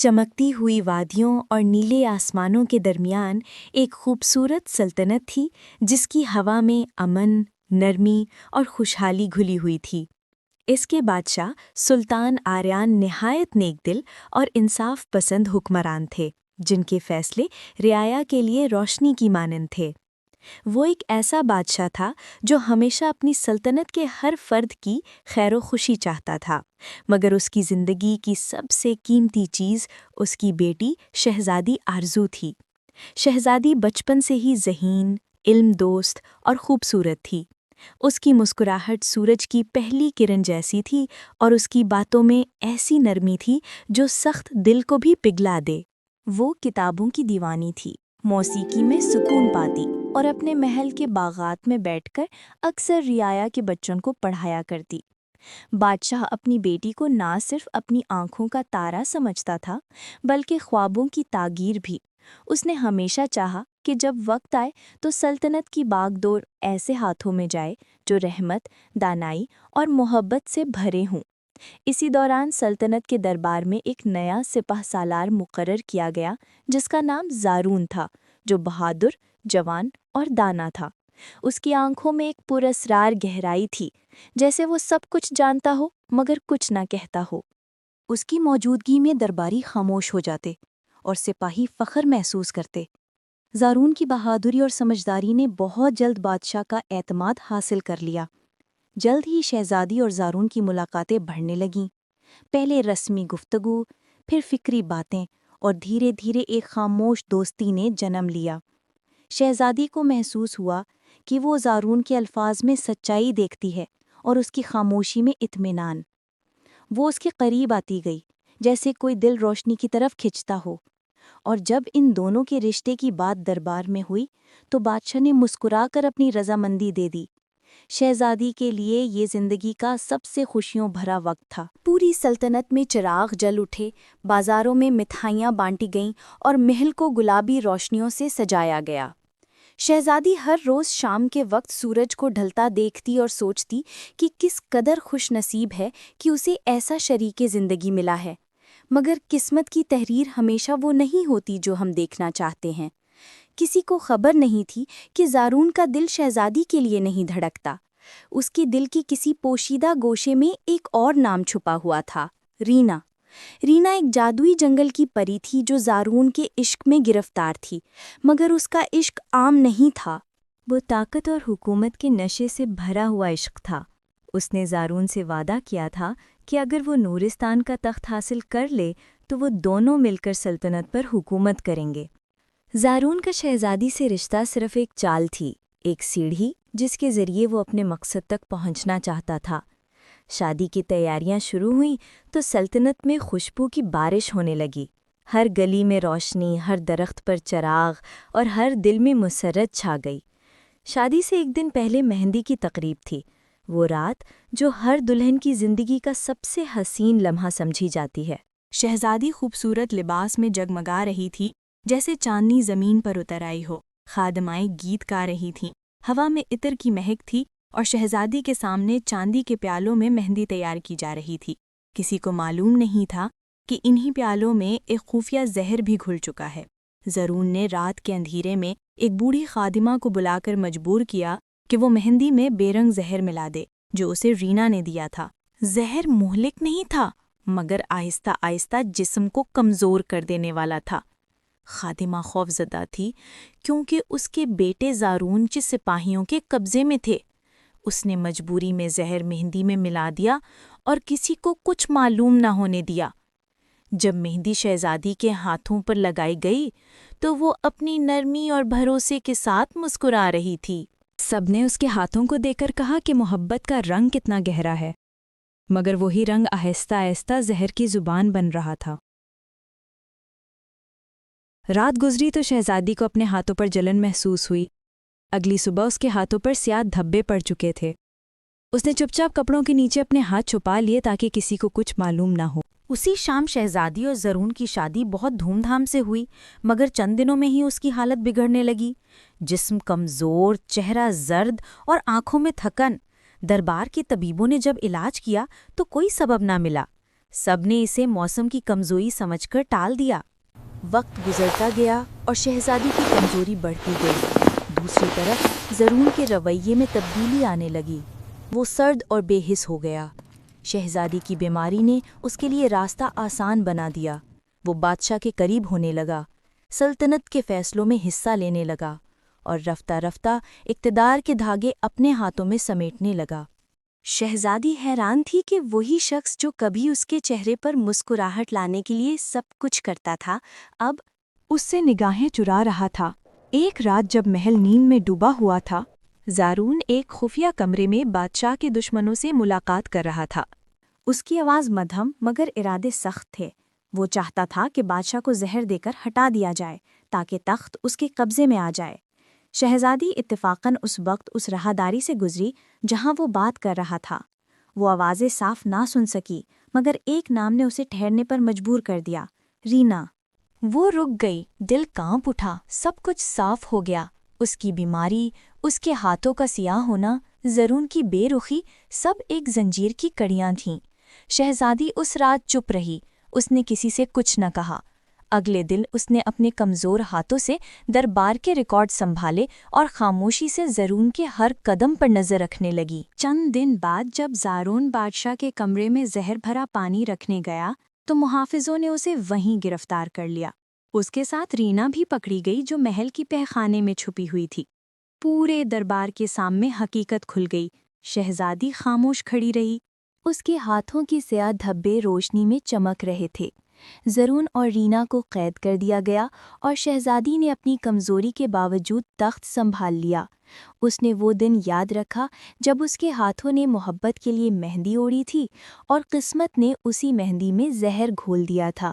चमकती हुई वादियों और नीले आसमानों के दरमियान एक खूबसूरत सल्तनत थी जिसकी हवा में अमन, नरमी और खुशहाली घुली हुई थी। इसके बादशाह सुल्तान आर्यान निहायत नेकदिल और इंसाफ पसंद हुक्मरान थे, जिनके फैसले रियाया के लिए रोशनी की मानंद थे। वो एक ऐसा बादशाह था जो हमेशा अपनी सल्तनत के हर फर्द की खैर खुशी चाहता था, मगर उसकी ज़िंदगी की सबसे कीमती चीज़ उसकी बेटी शहज़ादी आरज़ू थी। शहज़ादी बचपन से ही ज़हीन, इल्म दोस्त और खूबसूरत थी। उसकी मुस्कुराहट सूरज की पहली किरण जैसी थी और उसकी बातों में ऐसी नरमी थी जो सख्त दिल को भी पिघला दे। वो किताबों की दीवानी थी, मौसीकी में सुकून पाती और अपने महल के बागात में बैठकर अक्सर रियाया के बच्चों को पढ़ाया करती। बादशाह अपनी बेटी को ना सिर्फ अपनी आंखों का तारा समझता था, बल्कि ख्वाबों की तागीर भी। उसने हमेशा चाहा कि जब वक्त आए तो सल्तनत की बागडोर ऐसे हाथों में जाए जो रहमत, दानाई और मोहब्बत से भरे हों। इसी दौरान सल्तनत के दरबार में एक नया सिपाह सालार मुकर्रर किया गया जिसका नाम ज़ारून था, जो बहादुर, जवान और दाना था। उसकी आंखों में एक पुरस्रार गहराई थी, जैसे वो सब कुछ जानता हो मगर कुछ ना कहता हो। उसकी मौजूदगी में दरबारी खामोश हो जाते और सिपाही फख्र महसूस करते। ज़ारून की बहादुरी और समझदारी ने बहुत जल्द बादशाह का एतमाद हासिल कर लिया। जल्द ही शहजादी और ज़ारून की मुलाकातें बढ़ने लगीं। पहले रस्मी गुफ्तगू, फिर फिक्री बातें और धीरे धीरे एक खामोश दोस्ती ने जन्म लिया। शहजादी को महसूस हुआ कि वो ज़ारून के अल्फाज में सच्चाई देखती है और उसकी खामोशी में इत्मीनान। वो उसके करीब आती गई, जैसे कोई दिल रोशनी की तरफ खिंचता हो। और जब इन दोनों के रिश्ते की बात दरबार में हुई तो बादशाह ने मुस्कुराकर अपनी रजामंदी दे दी। शहजादी के लिए ये जिंदगी का सबसे खुशियों भरा वक्त था। पूरी सल्तनत में चिराग जल उठे, बाजारों में मिठाइयाँ बांटी गईं और महल को गुलाबी रोशनियों से सजाया गया। शहजादी हर रोज़ शाम के वक्त सूरज को ढलता देखती और सोचती कि किस कदर खुशनसीब है कि उसे ऐसा शरीके ज़िंदगी मिला है। मगर किस्मत की तहरीर हमेशा वो नहीं होती जो हम देखना चाहते हैं। किसी को खबर नहीं थी कि ज़ारून का दिल शहजादी के लिए नहीं धड़कता। उसके दिल की किसी पोशीदा गोशे में एक और नाम छुपा हुआ था, रीना। रीना एक जादुई जंगल की परी थी जो ज़ारून के इश्क में गिरफ्तार थी, मगर उसका इश्क आम नहीं था। वो ताकत और हुकूमत के नशे से भरा हुआ इश्क था। उसने ज़ारून से वादा किया था कि अगर वो नूरिस्तान का तख्त हासिल कर ले तो वो दोनों मिलकर सल्तनत पर हुकूमत करेंगे। ज़ारून का शहजादी से रिश्ता सिर्फ एक चाल थी, एक सीढ़ी जिसके ज़रिए वो अपने मकसद तक पहुंचना चाहता था। शादी की तैयारियां शुरू हुईं तो सल्तनत में खुशबू की बारिश होने लगी। हर गली में रोशनी, हर दरख्त पर चिराग और हर दिल में मुसर्रत छा गई। शादी से एक दिन पहले मेहंदी की तकरीब थी, वो रात जो हर दुल्हन की ज़िंदगी का सबसे हसीन लम्हा समझी जाती है। शहजादी खूबसूरत लिबास में जगमगा रही थी, जैसे चांदनी ज़मीन पर उतर आई हो। खादमाएँ गीत गा रही थीं, हवा में इत्र की महक थी और शहजादी के सामने चांदी के प्यालों में मेहंदी तैयार की जा रही थी। किसी को मालूम नहीं था कि इन्हीं प्यालों में एक खुफिया जहर भी घुल चुका है। ज़रून ने रात के अंधेरे में एक बूढ़ी खादिमा को बुलाकर मजबूर किया कि वो मेहंदी में बेरंग जहर मिला दे, जो उसे रीना ने दिया था। जहर मुहलिक नहीं था, मगर आहिस्ता आहिस्ता जिस्म को कमज़ोर कर देने वाला था। खादिमा खौफजदा थी क्योंकि उसके बेटे ज़ारून जिस सिपाहियों के कब्ज़े में थे। उसने मजबूरी में जहर मेहंदी में मिला दिया और किसी को कुछ मालूम न होने दिया। जब मेहंदी शहजादी के हाथों पर लगाई गई तो वो अपनी नरमी और भरोसे के साथ मुस्कुरा रही थी। सबने उसके हाथों को देखकर कहा कि मोहब्बत का रंग कितना गहरा है, मगर वही रंग आहिस्ता आहिस्ता जहर की जुबान बन रहा था। रात गुजरी तो शहजादी को अपने हाथों पर जलन महसूस हुई। अगली सुबह उसके हाथों पर स्याह धब्बे पड़ चुके थे। उसने चुपचाप कपड़ों के नीचे अपने हाथ छुपा लिए ताकि किसी को कुछ मालूम ना हो। उसी शाम शहजादी और ज़रून की शादी बहुत धूमधाम से हुई, मगर चंद दिनों में ही उसकी हालत बिगड़ने लगी। जिस्म कमज़ोर, चेहरा जर्द और आंखों में थकन। दरबार के तबीबों ने जब इलाज किया तो कोई सबब ना मिला। سب نے اسے موسم کی کمزوری سمجھ کر ٹال دیا۔ وقت گزرتا گیا اور شہزادی کی کمزوری بڑھتی گئی۔ دوسری طرف زرون کے رویے میں تبدیلی آنے لگی۔ وہ سرد اور بے حس ہو گیا۔ شہزادی کی بیماری نے اس کے لیے راستہ آسان بنا دیا۔ وہ بادشاہ کے قریب ہونے لگا، سلطنت کے فیصلوں میں حصہ لینے لگا اور رفتہ رفتہ اقتدار کے دھاگے اپنے ہاتھوں میں سمیٹنے لگا۔ شہزادی حیران تھی کہ وہی شخص جو کبھی اس کے چہرے پر مسکراہٹ لانے کے لیے سب کچھ کرتا تھا، اب اس سے نگاہیں چرا رہا تھا۔ ایک رات جب محل نیند میں ڈوبا ہوا تھا، زارون ایک خفیہ کمرے میں بادشاہ کے دشمنوں سے ملاقات کر رہا تھا۔ اس کی آواز مدھم مگر ارادے سخت تھے۔ وہ چاہتا تھا کہ بادشاہ کو زہر دے کر ہٹا دیا جائے تاکہ تخت اس کے قبضے میں آ جائے۔ شہزادی اتفاقاً اس وقت اس راہداری سے گزری جہاں وہ بات کر رہا تھا۔ وہ آوازیں صاف نہ سن سکی مگر ایک نام نے اسے ٹھہرنے پر مجبور کر دیا، رینا۔ وہ رک گئی، دل کانپ اٹھا، سب کچھ صاف ہو گیا۔ اس کی بیماری، اس کے ہاتھوں کا سیاہ ہونا، زرون کی بے رخی، سب ایک زنجیر کی کڑیاں تھیں۔ شہزادی اس رات چپ رہی، اس نے کسی سے کچھ نہ کہا۔ اگلے دن اس نے اپنے کمزور ہاتھوں سے دربار کے ریکارڈ سنبھالے اور خاموشی سے زرون کے ہر قدم پر نظر رکھنے لگی۔ چند دن بعد جب زارون بادشاہ کے کمرے میں زہر بھرا پانی رکھنے گیا تو محافظوں نے اسے وہیں گرفتار کر لیا۔ اس کے ساتھ رینا بھی پکڑی گئی جو محل کی تہخانے میں چھپی ہوئی تھی۔ پورے دربار کے سامنے حقیقت کھل گئی۔ شہزادی خاموش کھڑی رہی۔ اس کے ہاتھوں کی سیاہ دھبے روشنی میں چمک رہے تھے۔ زرون اور رینا کو قید کر دیا گیا اور شہزادی نے اپنی کمزوری کے باوجود تخت سنبھال لیا۔ اس نے وہ دن یاد رکھا جب اس کے ہاتھوں نے محبت کے لیے مہندی اوڑھی تھی اور قسمت نے اسی مہندی میں زہر گھول دیا تھا۔